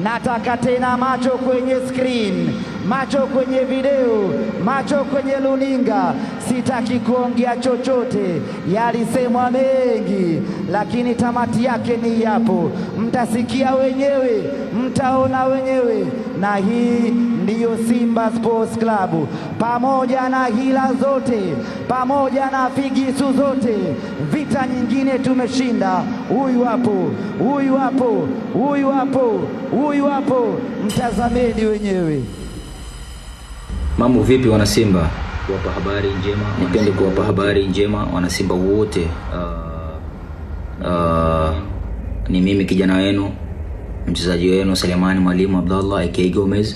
Nataka tena macho kwenye screen, macho kwenye video, macho kwenye luninga. Sitaki kuongea chochote, yalisemwa mengi, lakini tamati yake ni yapo. Mtasikia wenyewe, mtaona wenyewe. Na hii ndiyo Simba Sports Club. Pamoja na hila zote, pamoja na figisu zote, vita nyingine tumeshinda. Huyu hapo, huyu hapo, huyu hapo, huyu hapo, mtazameni wenyewe. Mambo vipi wana Simba? Kuwapa habari njema, nipende kuwapa habari njema wana Simba wote. Ni mimi kijana wenu, mchezaji wenu Selemani Mwalimu Abdallah aka Gomez.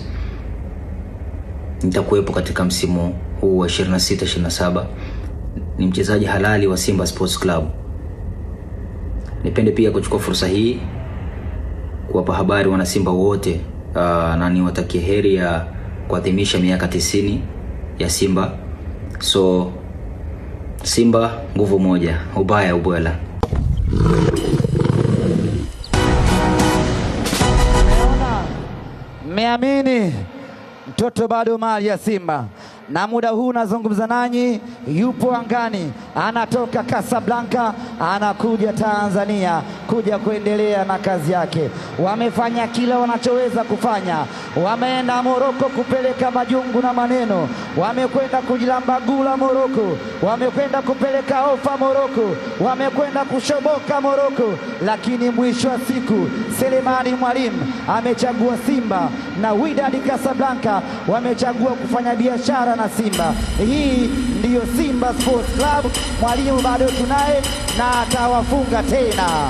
Nitakuwepo katika msimu huu wa 26-27. Ni mchezaji halali wa Simba Sports Club. Nipende pia kuchukua fursa hii kuwapa habari wana Simba wote, na niwatakie heri ya kuadhimisha miaka 90 ya Simba. So Simba nguvu moja, ubaya ubwela. Mmeamini? Mtoto bado mali ya Simba. Na muda huu nazungumza nanyi, yupo angani, anatoka Casablanca, anakuja Tanzania kuja kuendelea na kazi yake. Wamefanya kila wanachoweza kufanya. Wameenda Moroko kupeleka majungu na maneno, wamekwenda kujilamba gula Moroko, wamekwenda kupeleka ofa Moroko, wamekwenda kushoboka Moroko, lakini mwisho wa siku Selemani Mwalimu amechagua Simba na Wydad Casablanca wamechagua kufanya biashara na Simba. Hii ndiyo Simba Sports Club. Mwalimu bado tunaye na atawafunga tena.